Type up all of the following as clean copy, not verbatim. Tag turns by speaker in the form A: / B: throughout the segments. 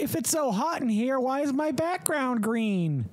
A: if it's so hot in here, why is my background green?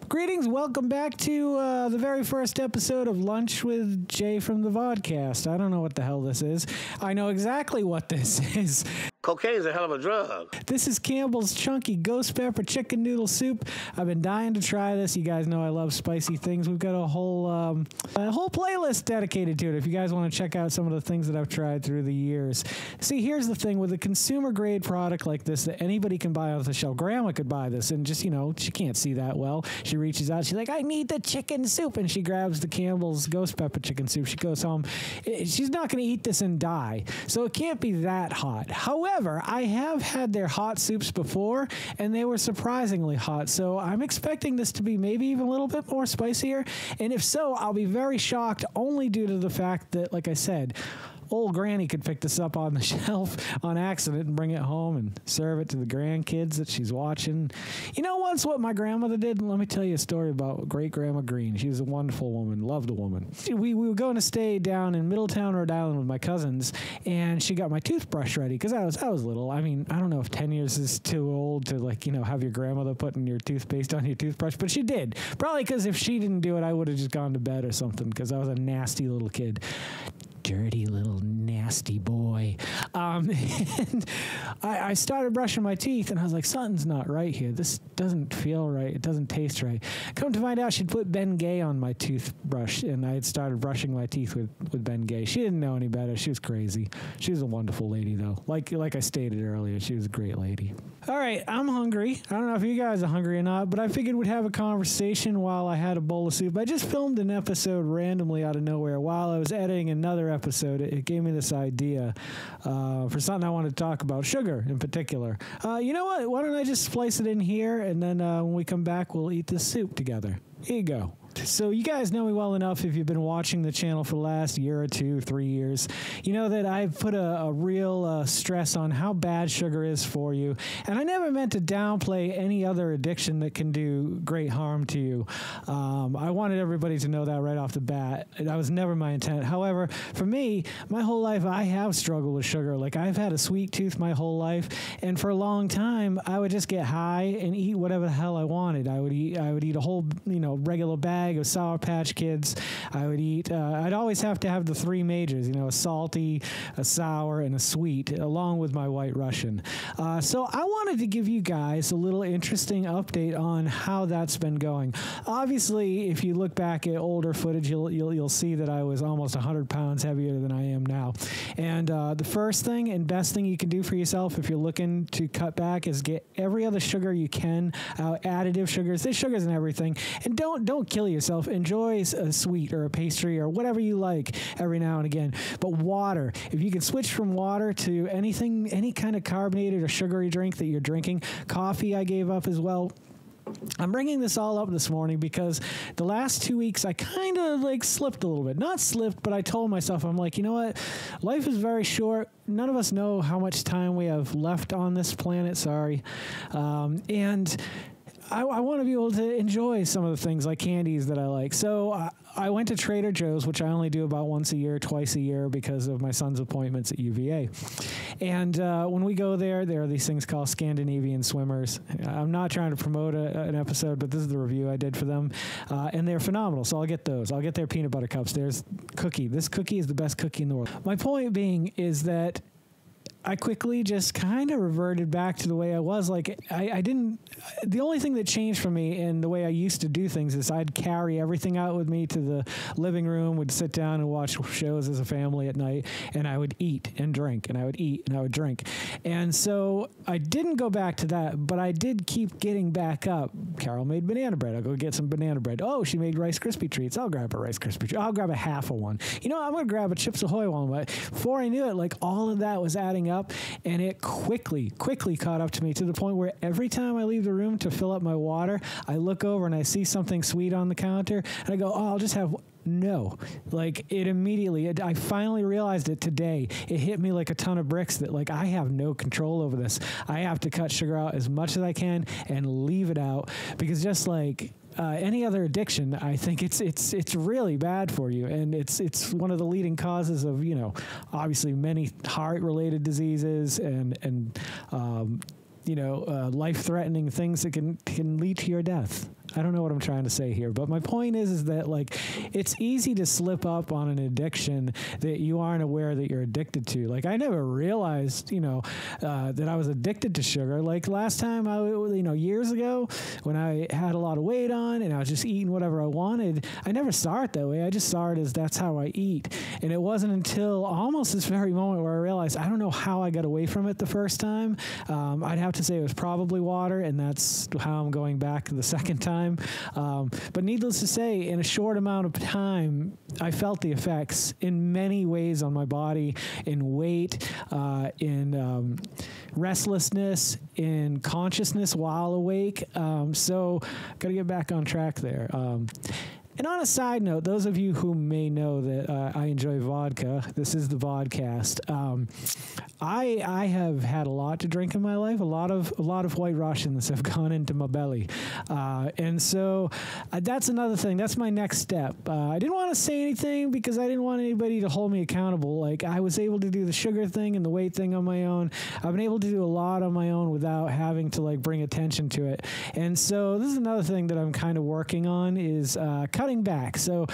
A: Greetings, welcome back to the very first episode of Lunch with Jay from the Vodkast. I don't know what the hell this is. I know exactly what this is.
B: Cocaine's a hell of a drug.
A: This is Campbell's Chunky Ghost Pepper Chicken Noodle Soup. I've been dying to try this. You guys know I love spicy things. We've got a whole playlist dedicated to it if you guys want to check out some of the things that I've tried through the years. See, here's the thing. With a consumer-grade product like this that anybody can buy off the shelf, Grandma could buy this, and just, she can't see that well. She reaches out. She's like, I need the chicken soup, and she grabs the Campbell's Ghost Pepper Chicken Soup. She goes home. She's not going to eat this and die, so it can't be that hot. However, I have had their hot soups before, and they were surprisingly hot, so I'm expecting this to be maybe even a little bit more spicier, and if so, I'll be very shocked only due to the fact that, like I said, old Granny could pick this up on the shelf on accident and bring it home and serve it to the grandkids that she's watching. You know what's what my grandmother did? Let me tell you a story about great-grandma Green. She was a wonderful woman, loved a woman. We were going to stay down in Middletown, Rhode Island with my cousins, and she got my toothbrush ready because I was little. I mean, I don't know if 10 years is too old to, have your grandmother putting your toothpaste on your toothbrush, but she did. Probably because if she didn't do it, I would have just gone to bed or something because I was a nasty little kid. Dirty little nasty boy. And I started brushing my teeth, and I was like, something's not right here. This doesn't feel right. It doesn't taste right. Come to find out, she'd put Ben Gay on my toothbrush, and I had started brushing my teeth with Ben Gay. She didn't know any better. She was crazy. She was a wonderful lady, though. Like I stated earlier, she was a great lady. All right, I'm hungry. I don't know if you guys are hungry or not, but I figured we'd have a conversation while I had a bowl of soup. I just filmed an episode randomly out of nowhere while I was editing another episode. It gave me this idea for something I want to talk about, sugar in particular. You know what? Why don't I just splice it in here, and then when we come back, we'll eat this soup together. Here you go. So you guys know me well enough if you've been watching the channel for the last year or 2, 3 years. You know that I've put a real stress on how bad sugar is for you. And I never meant to downplay any other addiction that can do great harm to you. I wanted everybody to know that right off the bat. That was never my intent. However, for me, my whole life, I have struggled with sugar. Like, I've had a sweet tooth my whole life. And for a long time, I would just get high and eat whatever the hell I wanted. I would eat a whole, regular bag of Sour Patch Kids. I would eat, I'd always have to have the 3 majors, a salty, a sour, and a sweet, along with my White Russian. So I wanted to give you guys a little interesting update on how that's been going. Obviously, if you look back at older footage, you'll see that I was almost 100 pounds heavier than I am now. And the first thing and best thing you can do for yourself if you're looking to cut back is get every other sugar you can, additive sugars. There's sugars in everything. And don't kill yourself. Enjoy a sweet or a pastry or whatever you like every now and again. But water, if you can switch from water to anything, any kind of carbonated or sugary drink that you're drinking. Coffee I gave up as well. I'm bringing this all up this morning because the last 2 weeks I kind of slipped a little bit. Not slipped, but I told myself, I'm like, you know what? Life is very short. None of us know how much time we have left on this planet. Sorry. And I want to be able to enjoy some of the things like candies that I like. So I went to Trader Joe's, which I only do about once a year, twice a year because of my son's appointments at UVA. And when we go there are these things called Scandinavian swimmers. I'm not trying to promote an episode, but this is the review I did for them. And they're phenomenal, so I'll get those. I'll get their peanut butter cups. There's cookie. This cookie is the best cookie in the world. My point being is that I quickly just kind of reverted back to the way I was. Like, the only thing that changed for me in the way I used to do things is I'd carry everything out with me to the living room, would sit down and watch shows as a family at night, and I would eat and drink, and I would eat and I would drink. And so I didn't go back to that, but I did keep getting back up. Carol made banana bread. I'll go get some banana bread. Oh, she made Rice Krispie treats. I'll grab a Rice Krispie treat. I'll grab a half of one. I'm going to grab a Chips Ahoy one. But before I knew it, all of that was adding up. And it quickly caught up to me to the point where every time I leave the room to fill up my water, I look over and I see something sweet on the counter, and I go, oh, I'll just have... No, I finally realized it today. It hit me like a ton of bricks that I have no control over this. I have to cut sugar out as much as I can and leave it out because just any other addiction, I think it's really bad for you, and it's one of the leading causes of, you know, obviously many heart-related diseases and life-threatening things that can lead to your death. I don't know what I'm trying to say here, but my point is that, like, it's easy to slip up on an addiction that you aren't aware that you're addicted to. Like, I never realized, that I was addicted to sugar. Like, last time years ago when I had a lot of weight on and I was just eating whatever I wanted, I never saw it that way. I just saw it as that's how I eat. And it wasn't until almost this very moment where I realized I don't know how I got away from it the first time. I'd have to say it was probably water, and that's how I'm going back the second time. But needless to say, in a short amount of time, I felt the effects in many ways on my body, in weight, in restlessness, in consciousness while awake. So got to get back on track there. And on a side note, those of you who may know that I enjoy vodka, this is the Vodkast. I have had a lot to drink in my life. A lot of White Russians have gone into my belly, and so that's another thing. That's my next step. I didn't want to say anything because I didn't want anybody to hold me accountable. Like, I was able to do the sugar thing and the weight thing on my own. I've been able to do a lot on my own without having to bring attention to it. And so this is another thing that I'm kind of working on is cutting back. So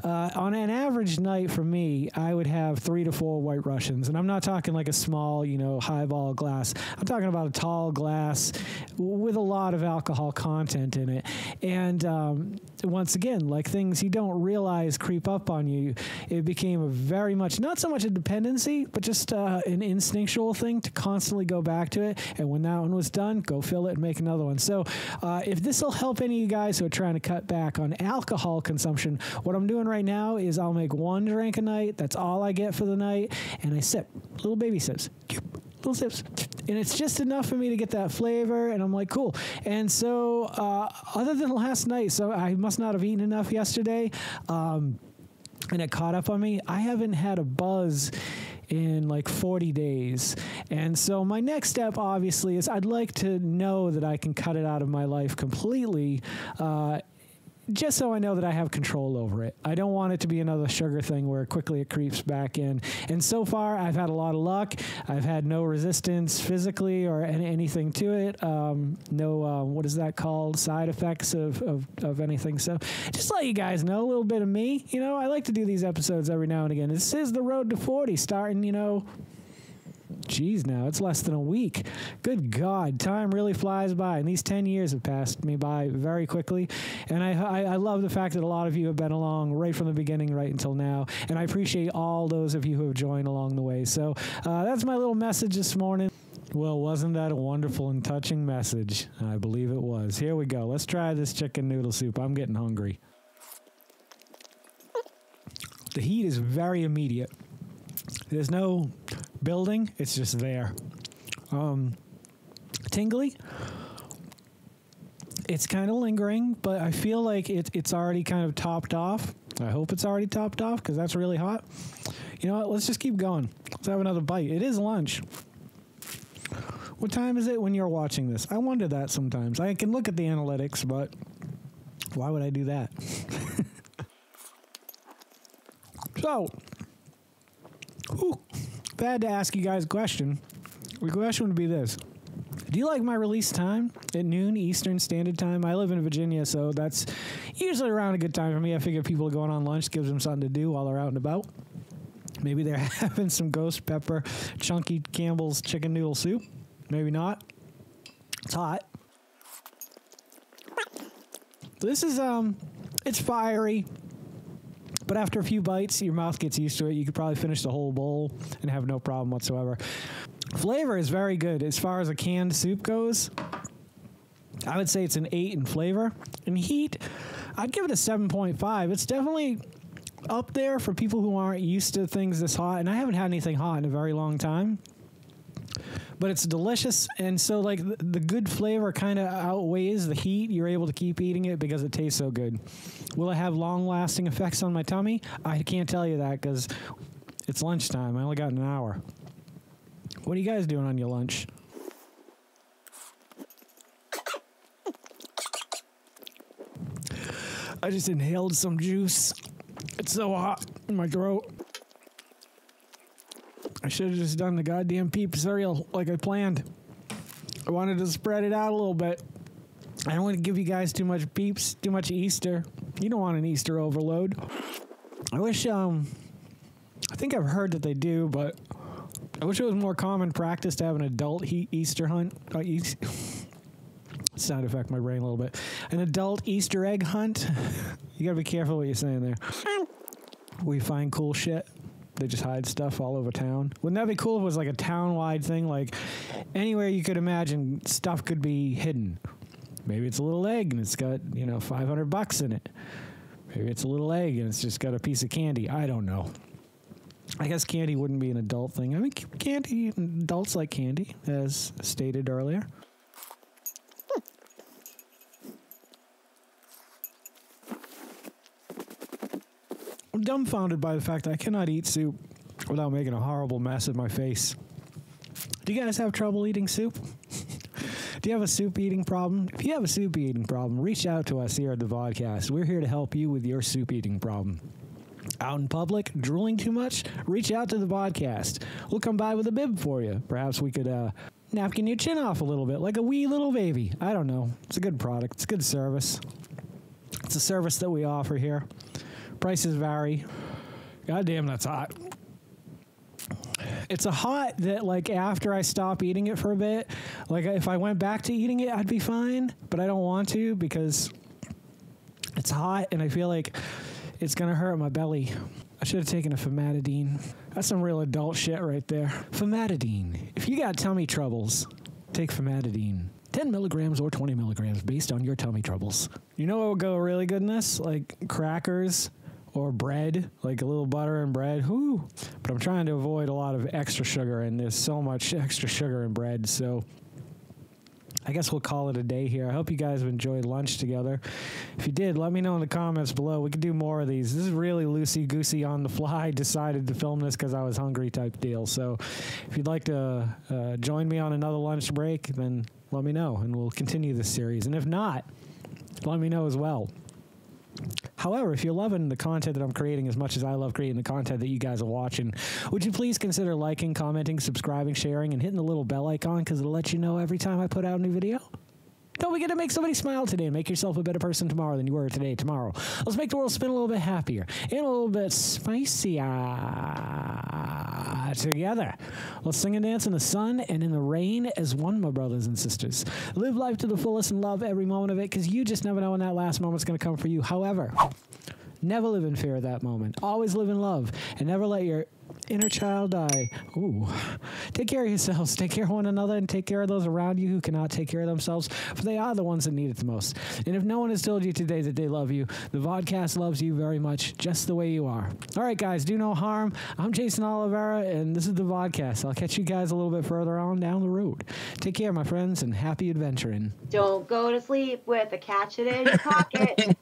A: on an average night for me, I would have 3 to 4 White Russians, and I'm not talking like a small, highball glass. I'm talking about a tall glass with a lot of alcohol content in it. And once again, like, things you don't realize creep up on you, it became a very much, not so much a dependency, but just an instinctual thing to constantly go back to it. And when that one was done, go fill it and make another one. So if this will help any of you guys who are trying to cut back on alcohol consumption, what I'm doing right now is I'll make 1 drink a night. That's all I get for the night. And I sip, little baby sips. Little sips, and it's just enough for me to get that flavor, and I'm like, cool. And so other than last night, so I must not have eaten enough yesterday, and it caught up on me. I haven't had a buzz in like 40 days. And so my next step, obviously, is I'd like to know that I can cut it out of my life completely, just so I know that I have control over it. I don't want it to be another sugar thing where quickly it creeps back in. And so far, I've had a lot of luck. I've had no resistance physically or anything to it. No, what is that called? Side effects of anything. So just let you guys know a little bit of me. I like to do these episodes every now and again. This is the road to 40, starting, geez, now it's less than a week. Good God, time really flies by, and these 10 years have passed me by very quickly. And I love the fact that a lot of you have been along right from the beginning right until now, and I appreciate all those of you who have joined along the way. So that's my little message this morning. Well, wasn't that a wonderful and touching message? I believe it was. Here we go. Let's try this chicken noodle soup. I'm getting hungry. The heat is very immediate. There's no building, it's just there. Tingly. It's kind of lingering, but I feel like it's already kind of topped off. I hope it's already topped off because that's really hot. You know what? Let's just keep going. Let's have another bite. It is lunch. What time is it when you're watching this? I wonder that sometimes. I can look at the analytics, but why would I do that? So, if I had to ask you guys a question, the question would be this. Do you like my release time at noon Eastern Standard Time? I live in Virginia, so that's usually around a good time for me. I figure people are going on lunch, gives them something to do while they're out and about. Maybe they're having some ghost pepper, chunky Campbell's chicken noodle soup. Maybe not. It's hot. This is, it's fiery. But after a few bites, your mouth gets used to it. You could probably finish the whole bowl and have no problem whatsoever. Flavor is very good. As far as a canned soup goes, I would say it's an 8 in flavor. In heat, I'd give it a 7.5. It's definitely up there for people who aren't used to things this hot. And I haven't had anything hot in a very long time. But it's delicious, and so like the good flavor kind of outweighs the heat. You're able to keep eating it because it tastes so good. Will it have long-lasting effects on my tummy? I can't tell you that because it's lunchtime. I only got an hour. What are you guys doing on your lunch? I just inhaled some juice. It's so hot in my throat. I should have just done the goddamn peep cereal like I planned. I wanted to spread it out a little bit. I don't want to give you guys too much peeps, too much Easter. You don't want an Easter overload. I wish, I think I've heard that they do, but I wish it was more common practice to have an adult Easter hunt. Sound affect my brain a little bit. An adult Easter egg hunt. You gotta be careful what you're saying there. We find cool shit. They just hide stuff all over town. Wouldn't that be cool if it was like a town-wide thing? Like anywhere you could imagine stuff could be hidden. Maybe it's a little egg and it's got, $500 in it. Maybe it's a little egg and it's just got a piece of candy. I don't know. I guess candy wouldn't be an adult thing. I mean, candy, adults like candy, as stated earlier. I'm dumbfounded by the fact that I cannot eat soup without making a horrible mess of my face. Do you guys have trouble eating soup? Do you have a soup eating problem? If you have a soup eating problem, reach out to us here at the Vodkast. We're here to help you with your soup eating problem. Out in public, drooling too much? Reach out to the Vodkast. We'll come by with a bib for you. Perhaps we could napkin your chin off a little bit, like a wee little baby. I don't know. It's a good product. It's a good service. It's a service that we offer here. Prices vary. God damn, that's hot. It's a hot that, like, after I stop eating it for a bit, like, if I went back to eating it, I'd be fine, but I don't want to because it's hot and I feel like it's going to hurt my belly. I should have taken a famotidine. That's some real adult shit right there. Famotidine. If you got tummy troubles, take famotidine. 10 milligrams or 20 milligrams based on your tummy troubles. You know what would go really good in this? Like crackers or bread, like a little butter and bread. Whoo! But I'm trying to avoid a lot of extra sugar, and there's so much extra sugar in bread, so I guess we'll call it a day here. I hope you guys have enjoyed lunch together. If you did, let me know in the comments below. We could do more of these. This is really loosey-goosey on the fly. Decided to film this because I was hungry type deal. So if you'd like to join me on another lunch break, then let me know, and we'll continue this series. And if not, let me know as well. However, if you're loving the content that I'm creating as much as I love creating the content that you guys are watching, would you please consider liking, commenting, subscribing, sharing, and hitting the little bell icon because it'll let you know every time I put out a new video? Don't forget to make somebody smile today and make yourself a better person tomorrow than you were today, tomorrow. Let's make the world spin a little bit happier and a little bit spicier together. Let's sing and dance in the sun and in the rain as one, my brothers and sisters. Live life to the fullest and love every moment of it because you just never know when that last moment's going to come for you. However, never live in fear of that moment. Always live in love and never let your inner child die. Ooh. Take care of yourselves. Take care of one another and take care of those around you who cannot take care of themselves, for they are the ones that need it the most. And if no one has told you today that they love you, the Vodcast loves you very much, just the way you are. All right, guys, do no harm. I'm Geycen Oliveira, and this is the Vodcast. I'll catch you guys a little bit further on down the road. Take care, my friends, and happy adventuring.
C: Don't go to sleep with a catch it in your pocket.